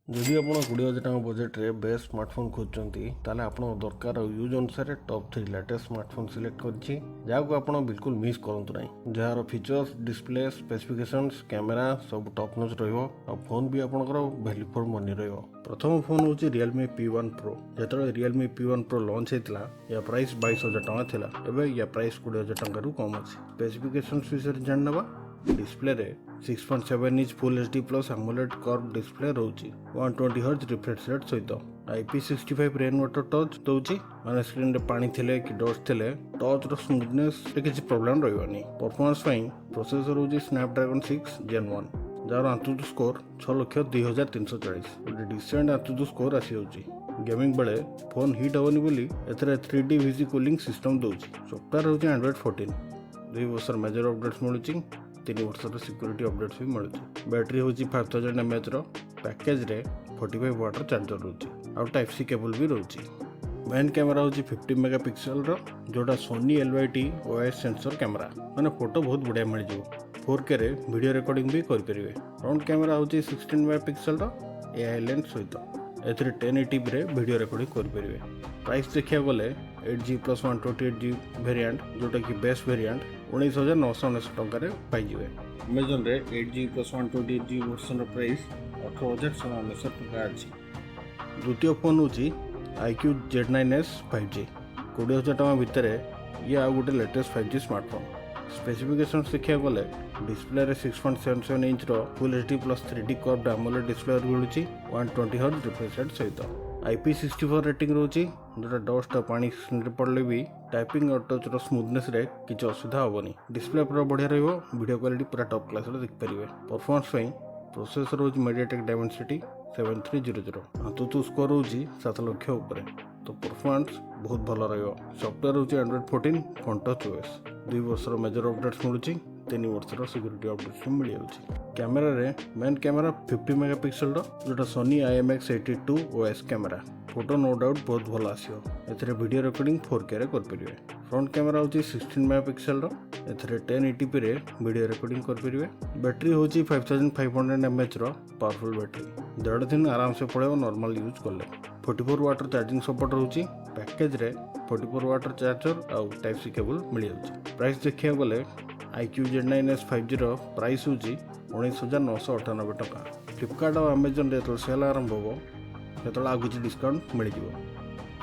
जदि आप 20,000 टका बजेट रे बेस्ट स्मार्टफोन खोजते ताले आप दरकार यूज अनुसार टॉप 3 लेटेस्ट स्मार्टफोन सिलेक्ट करछि जाको आप बिल्कुल मिस करंतु नहीं jar features display specifications camera सब टॉप नॉच रहिबो आ फोन भी आपनकर वैल्यू फॉर मनी रहिबो। प्रथम फोन होची Realme P1 Pro। जेतले Realme P1 Pro लॉन्च हेतला या प्राइस 22,000 टका थिला एबे या प्राइस 20,000 टका रु कम अछि। स्पेसिफिकेशंस विषय जाननबा डिस्प्ले रे 6.7 inch full HD plus AMOLED curve display रहउची 120 हर्ट्ज रिफ्रेश रेट सहित IP65 रेन वाटर टच दउची माने स्क्रीन रे पानी थिले कि डस्ट थिले टच रो स्मूथनेस रे किछि प्रॉब्लम रहइबनी। परफॉर्मेंस पई प्रोसेसर होची Snapdragon 6 Gen 1 jar ANTUTU score 6,03,340 गोटे डिसेंट ANTUTU स्कोर आसी होची। गेमिंग बेले फोन हिट होनी बोली एथरे 3D VG कूलिंग सिस्टम दउची। सॉफ्टवेयर होची Android 14 2 वर्ष मेजर अपडेट्स मिलुची 3 वर्षर सिक्योरिटी अपडेट्स भी मिलुची। बैटरी होची 5000 mAh रो पैकेज रे 45 वाटर चार्जर रहउची आ टाइप सी केबल भी रहउची। मेन कैमरा होची 50 मेगापिक्सल रो जोटा Sony LYT OIS sensor camera माने फोटो बहुत बढ़िया मिल जिवो। 4K रे वीडियो रिकॉर्डिंग भी कर परिवे। फ्रंट कैमरा होची 16 मेगापिक्सल रो AI लेंस सहित एथरे 1080p रे वीडियो रिकॉर्डिंग कर परिवे। प्राइस देखिया गले 8GB प्लस 128GB वेरिएंट जोटा कि बेस्ट वेरिएंट 19,999 टका रे पाई जिवे। अमेज़न रे 8GB प्लस 128GB वर्जन रो प्राइस 18,799 टका अछि। द्वितीय फोन होची iQOO Z9s 5G 20,000 टका भितर ये आ गोटे लेटेस्ट 5G स्मार्टफोन। स्पेसिफिकेशंस देखिया गले डिस्प्ले रे 6.77 इंच रो full HD plus 3D curved AMOLED display मिलुची 120 हर्ट्ज रिफ्रेश रेट सहित IP64 रेटिंग रहउची जोटा डस्ट पानी स्क्रीन रे पड़ले भी टाइपिंग और टच रो स्मूथनेस रे किछ असुविधा होबनी। डिस्प्ले पूरा बढ़िया रहइबो वीडियो क्वालिटी पूरा टॉप क्लास रे देख परिबे। परफॉर्मेंस पई प्रोसेसर होची MediaTek Dimensity 7300 ANTUTU स्कोर होची 7 लाख ऊपर तो परफॉर्मेंस बहुत भलो रहइबो। सॉफ्टवेयर होची Android 14 फ्रंट टच OS 2 वर्षर मेजर अपडेट्स मिलुची 3 वर्षर सिक्योरिटी अपडेट्स मिल जाउची। कैमरा रे मेन कैमरा 50 मेगापिक्सल रो जोटा Sony IMX82 OS camera photo no doubt बहुत भलो आसियो। एथरे वीडियो रिकॉर्डिंग 4K रे कर परिवे। फ्रंट कैमरा होची 16 मेगापिक्सल रो एथरे 1080p रे वीडियो रिकॉर्डिंग कर परिवे। बैटरी होची 5500 mAh रो पावरफुल बैटरी 1.5 दिन आराम से पड़ेबो नॉर्मल यूज करले। 44 वाटर चार्जिंग सपोर्ट रहउची पैकेज रे 44 वाटर चार्जर और टाइप सी केबल मिल जाउची। प्राइस देखिया गले iQOO Z9s 5G रो प्राइस होची 19,998 टका। फ्लिपकार्ट और अमेजन रे तो सेल आरंभ होबो सेतला आ कुछ डिस्काउंट मिल जिवो।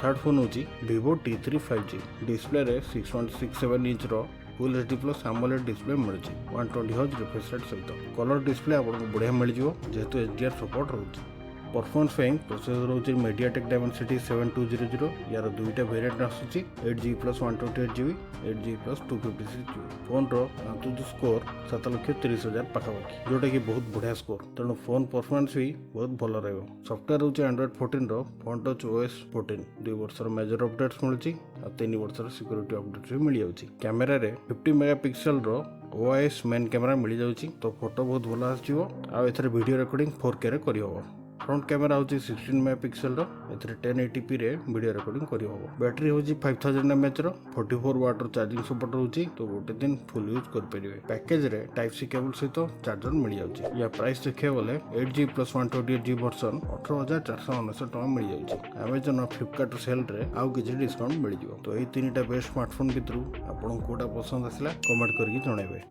थर्ड फोन होची Vivo T3 5G डिस्प्ले रे 6.67 इंच रो full HD plus AMOLED display मिलुची 120 हर्ट्ज रिफ्रेश रेट सहित कलर डिस्प्ले आपको बढ़िया मिल जिवो जेहेतु HDR सपोर्ट रहउची। परफॉर्मेंस पे प्रोसेसर होची MediaTek Dimensity 7200 यार दुईटा वेरिएंट आसुची 8GB plus 128GB 8GB plus 256GB। Phone रो ANTUTU स्कोर 7,30,000 पाखापाखि जोटा कि बहुत बढ़िया स्कोर तेणु फोन परफॉर्मेंस भी बहुत भलो रहइबो। सॉफ्टवेयर होची Android 14 रो फ्रंट टच OS 14 2 वर्षर मेजर अपडेट्स मिलुची आ 3 वर्षर सिक्योरिटी अपडेट्स भी मिल जाउची। कैमरा रे 50 मेगापिक्सल रो OIS मेन कैमरा मिल जाउची तो फोटो बहुत भलो आसीबो आ एथरे वीडियो रिकॉर्डिंग 4K रे करि होबो। फ्रंट कैमरा होची 16 मेगापिक्सल रो एथरे 1080p रे वीडियो रिकॉर्डिंग करि होबो। बैटरी होची 5000 mAh रो 44 वाटर चार्जिंग सपोर्ट रहउची तो गोटे दिन फुल यूज कर परिवे। पैकेज रे टाइप सी केबल सहित चार्जर मिल जाउची। या प्राइस देखिया गले 8GB प्लस 128GB वर्जन 18,499 टका मिल जाउची। अमेज़न और फ्लिपकार्ट सेल रे आउ किछि डिस्काउंट मिल जिवो। तो एई तीनटा बेस्ट स्मार्टफोन भितरु आपन कोटा पसंद आसिला कमेंट करके जणाइबे।